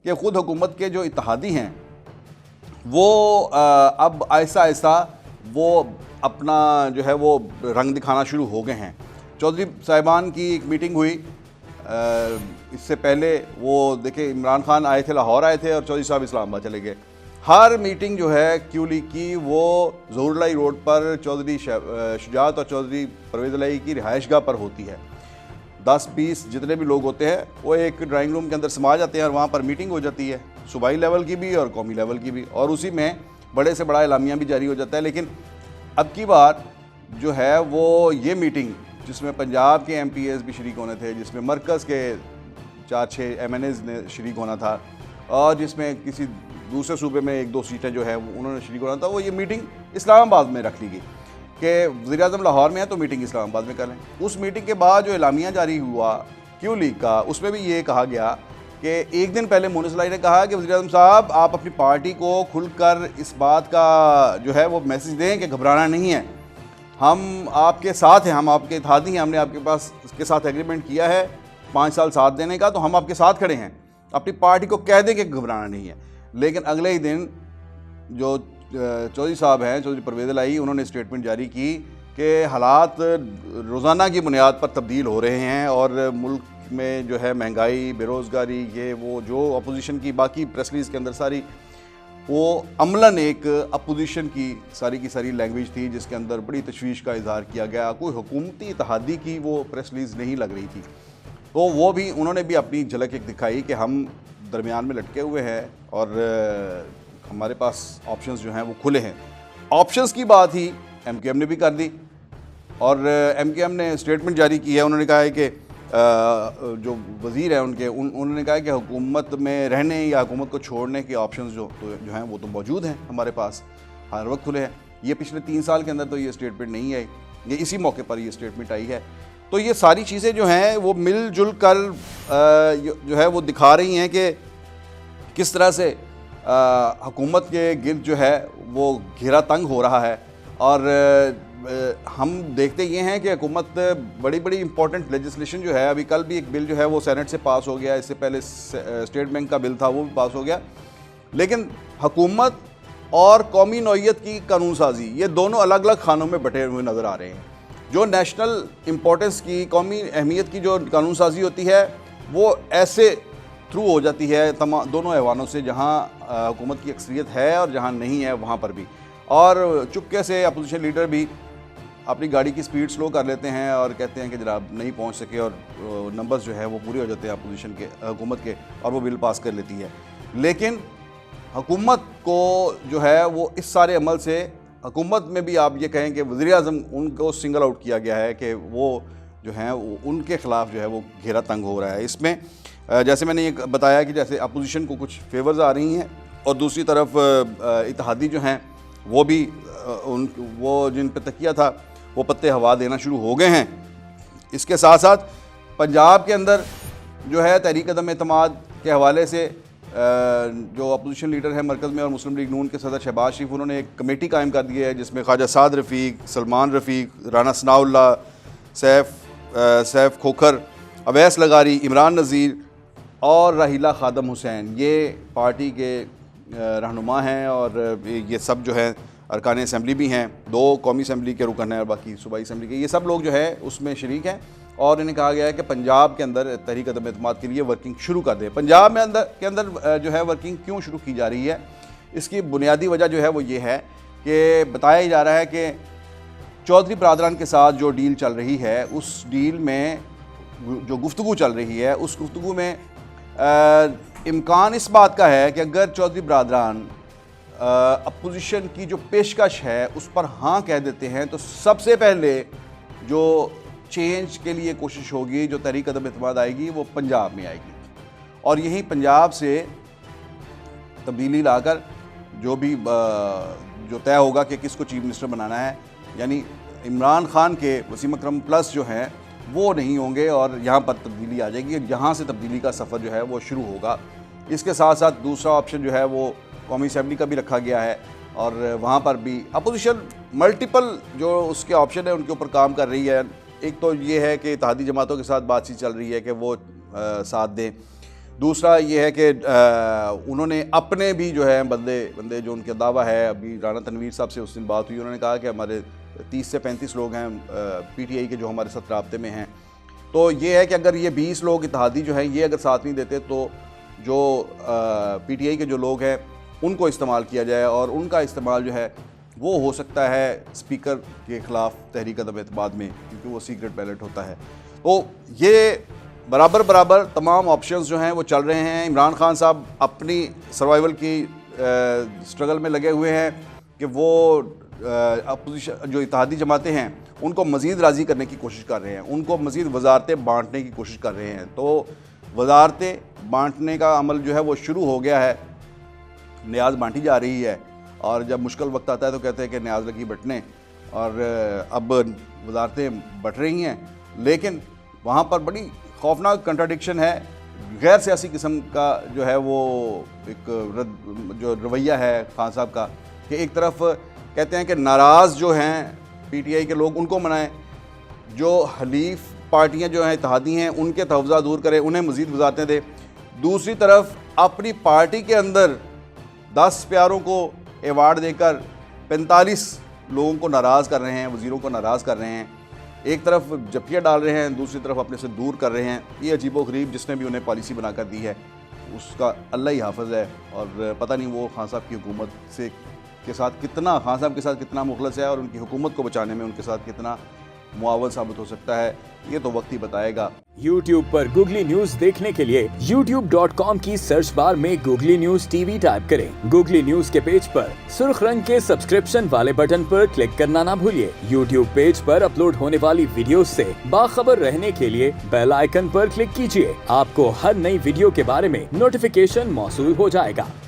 कि ख़ुद हुकूमत के जो इत्तेहादी हैं वो अब आहिस्ता आहिस्ता वो अपना जो है वो रंग दिखाना शुरू हो गए हैं। चौधरी साहिबान की एक मीटिंग हुई, इससे पहले वो देखिए इमरान खान आए थे, लाहौर आए थे और चौधरी साहब इस्लामाबाद चले गए। हर मीटिंग जो है क्यू लीग की वो ज़हूरुल्लाह रोड पर चौधरी शुजात और चौधरी परवेज़ इलाही की रिहाइशगाह पर होती है। 10-20 जितने भी लोग होते हैं वो एक ड्राइंग रूम के अंदर समा जाते हैं और वहाँ पर मीटिंग हो जाती है, सूबाई लेवल की भी और कौमी लेवल की भी, और उसी में बड़े से बड़ा एलामिया भी जारी हो जाता है। लेकिन अब की बार जो है वो ये मीटिंग जिसमें पंजाब के MPs भी शरीक होने थे, जिसमें मरकज़ के 4-6 MNAs ने शरीक होना था और जिसमें किसी दूसरे सूबे में 1-2 सीटें जो है उन्होंने शरीक होना था, वो ये मीटिंग इस्लामाबाद में रख ली गई कि वज़ीर-ए-आज़म लाहौर में है तो मीटिंग इस्लामाबाद में कर लें। उस मीटिंग के बाद जो एलामिया जारी हुआ क्यू लीग का, उसमें भी ये कहा गया कि एक दिन पहले मोहन इस्लाही ने कहा कि वज़ीर-ए-आज़म साहब आप अपनी पार्टी को खुलकर इस बात का जो है वो मैसेज दें कि घबराना नहीं है, हम आपके साथ हैं, हम आपके इत्तेहादी हैं, हमने आपके पास इसके साथ एग्रीमेंट किया है 5 साल साथ देने का, तो हम आपके साथ खड़े हैं। अपनी पार्टी को कह दें कि घबराना नहीं है। लेकिन अगले ही दिन जो चौधरी साहब हैं, चौधरी परवेज़ इलाही, उन्होंने स्टेटमेंट जारी की कि हालात रोज़ाना की बुनियाद पर तब्दील हो रहे हैं और मुल्क में जो है महंगाई, बेरोज़गारी, ये वो जो अपोजिशन की बाकी प्रेस रिलीज़ के अंदर सारी वो अमलन एक अपोजिशन की सारी लैंग्वेज थी जिसके अंदर बड़ी तशवीश का इजहार किया गया। कोई हुकूमती इत्तेहादी की वो प्रेस रिलीज़ नहीं लग रही थी। तो वो भी उन्होंने भी अपनी झलक एक दिखाई कि हम दरमियान में लटके हुए हैं और हमारे पास ऑप्शंस जो हैं वो खुले हैं। ऑप्शंस की बात ही MKM ने भी कर दी और MKM ने स्टेटमेंट जारी की है। उन्होंने कहा है कि जो वज़ीर हैं उन्होंने कहा कि हुकूमत में रहने या हुकूमत को छोड़ने के ऑप्शंस जो हैं वो तो मौजूद हैं, हमारे पास हर वक्त खुले हैं। ये पिछले 3 साल के अंदर तो ये स्टेटमेंट नहीं आई, ये इसी मौके पर ये स्टेटमेंट आई है। तो ये सारी चीज़ें जो हैं वो मिलजुल कर जो है वो दिखा रही हैं कि किस तरह से हुकूमत के गिर्द जो है वो घेरा तंग हो रहा है। और हम देखते ये हैं कि हुकूमत बड़ी बड़ी इंपॉर्टेंट लेजिस्लेशन जो है, अभी कल भी एक बिल जो है वो सेनेट से पास हो गया, इससे पहले स्टेट बैंक का बिल था वो भी पास हो गया। लेकिन हुकूमत और कौमी नौइयत की कानून साजी, ये दोनों अलग अलग खानों में बटे हुए नज़र आ रहे हैं। जो नेशनल इम्पोर्टेंस की, कौमी अहमियत की जो कानून साजी होती है वो ऐसे थ्रू हो जाती है तमाम दोनों ऐवानों से, जहाँ हुकूमत की अक्सरियत है और जहाँ नहीं है वहाँ पर भी। और चुपके से अपोजिशन लीडर भी अपनी गाड़ी की स्पीड स्लो कर लेते हैं और कहते हैं कि जनाब नहीं पहुंच सके, और नंबर्स जो है वो पूरे हो जाते हैं अपोजिशन के, हुकूमत के, और वो बिल पास कर लेती है। लेकिन हुकूमत को जो है वो इस सारे अमल से, हुकूमत में भी आप ये कहें कि वज़ीर-ए-आज़म उनको सिंगल आउट किया गया है कि वो जो हैं उनके ख़िलाफ़ जो है वो घेरा तंग हो रहा है। इसमें जैसे मैंने ये बताया कि जैसे अपोजिशन को कुछ फेवर्स आ रही हैं और दूसरी तरफ इत्तेहादी जो हैं वो भी वो जिन पे तकिया था वो पत्ते हवा देना शुरू हो गए हैं। इसके साथ साथ पंजाब के अंदर जो है तहरीक अदम एतमाद के हवाले से जो अपोजिशन लीडर है मरकज़ में और मुस्लिम लीग नून के सदर शहबाज शरीफ, उन्होंने एक कमेटी कायम कर दी है जिसमें ख्वाजा साद रफ़ीक, सलमान रफ़ीक, राना सनाउल्लाह, सैफ खोखर, अवैस लगारी, इमरान नज़ीर और राहिला खादम हुसैन, ये पार्टी के रहनुमा हैं और ये सब जो है अरकान असम्बली भी हैं, 2 कौमी असम्बली के रुकन हैं और बाकी सूबाई असम्बली के, ये सब लोग जो है उसमें शरीक हैं। और इन्हें कहा गया है कि पंजाब के अंदर तहरीक अदम एतमाद के लिए वर्किंग शुरू कर दें। पंजाब में अंदर जो है वर्किंग क्यों शुरू की जा रही है, इसकी बुनियादी वजह जो है वो ये है कि बताया जा रहा है कि चौधरी बरादरान के साथ जो डील चल रही है, उस डील में जो गुफ्तगू चल रही है, उस गुफ्तगू में इम्कान इस बात का है कि अगर चौधरी बरादरान अपोजिशन की जो पेशकश है उस पर हाँ कह देते हैं तो सबसे पहले जो चेंज के लिए कोशिश होगी, जो तहरीक अदम एतमाद आएगी, वो पंजाब में आएगी। और यही पंजाब से तब्दीली लाकर जो भी जो तय होगा कि किसको चीफ मिनिस्टर बनाना है, यानी इमरान खान के वसीम अकरम प्लस जो हैं वो नहीं होंगे और यहाँ पर तब्दीली आ जाएगी। यहाँ से तब्दीली का सफ़र जो है वो शुरू होगा। इसके साथ साथ दूसरा ऑप्शन जो है वो कौमी असम्बली का भी रखा गया है और वहाँ पर भी अपोजिशन मल्टीपल जो उसके ऑप्शन है उनके ऊपर काम कर रही है। एक तो ये है कि इत्तेहादी जमातों के साथ बातचीत चल रही है कि वो साथ दें, दूसरा ये है कि उन्होंने अपने भी जो है बंदे जो उनका दावा है, अभी राना तनवीर साहब से उस दिन बात हुई, उन्होंने कहा कि हमारे 30 से 35 लोग हैं पीटीआई के जो हमारे साथ राब्ते में हैं। तो ये है कि अगर ये 20 लोग इत्तेहादी जो हैं ये अगर साथ नहीं देते तो जो पीटीआई के जो लोग हैं उनको इस्तेमाल किया जाए, और उनका इस्तेमाल जो है वो हो सकता है स्पीकर के ख़िलाफ़ तहरीक अदम एतमाद में, क्योंकि वो सीक्रेट बैलेट होता है। तो ये बराबर तमाम ऑप्शंस जो हैं वो चल रहे हैं। इमरान खान साहब अपनी सर्वाइवल की स्ट्रगल में लगे हुए हैं कि वो अपोजिशन जो इत्तेहादी जमातें हैं उनको मज़ीद राज़ी करने की कोशिश कर रहे हैं, उनको मज़ीद वजारतें बांटने की कोशिश कर रहे हैं। तो वजारतें बांटने का अमल जो है वो शुरू हो गया है, न्याज बांटी जा रही है, और जब मुश्किल वक्त आता है तो कहते हैं कि न्याज लगी बटने, और अब वजारतें बट रही हैं। लेकिन वहाँ पर बड़ी खौफनाक कंट्राडिक्शन है, गैर सियासी किस्म का जो है वो एक जो रवैया है खान साहब का, कि एक तरफ कहते हैं कि नाराज़ जो हैं पीटीआई के लोग उनको मनाएं, जो हलीफ पार्टियां जो हैं इत्तेहादी हैं उनके तहफ़्ज़ा दूर करें, उन्हें मज़ीद वजारतें दें। दूसरी तरफ अपनी पार्टी के अंदर 10 प्यारों को एवार्ड देकर 45 लोगों को नाराज़ कर रहे हैं, वज़ीरों को नाराज़ कर रहे हैं। एक तरफ जप्तियाँ डाल रहे हैं, दूसरी तरफ अपने से दूर कर रहे हैं। ये अजीबोगरीब जिसने भी उन्हें पॉलिसी बनाकर दी है उसका अल्लाह ही हाफ़िज़ है, और पता नहीं वो खान साहब की हुकूमत से के साथ कितना, खान साहब के साथ कितना मुखलस है, और उनकी हुकूमत को बचाने में उनके साथ कितना मुआवन साबित हो सकता है, ये तो वक्त ही बताएगा। YouTube पर गूगली न्यूज देखने के लिए youtube.com की सर्च बार में गूगली न्यूज टीवी टाइप करें। गूगली न्यूज के पेज पर सुर्ख रंग के सब्सक्रिप्शन वाले बटन पर क्लिक करना ना भूलिए। YouTube पेज पर अपलोड होने वाली वीडियोस से बाखबर रहने के लिए बेल आइकन पर क्लिक कीजिए। आपको हर नई वीडियो के बारे में नोटिफिकेशन मौसूल हो जाएगा।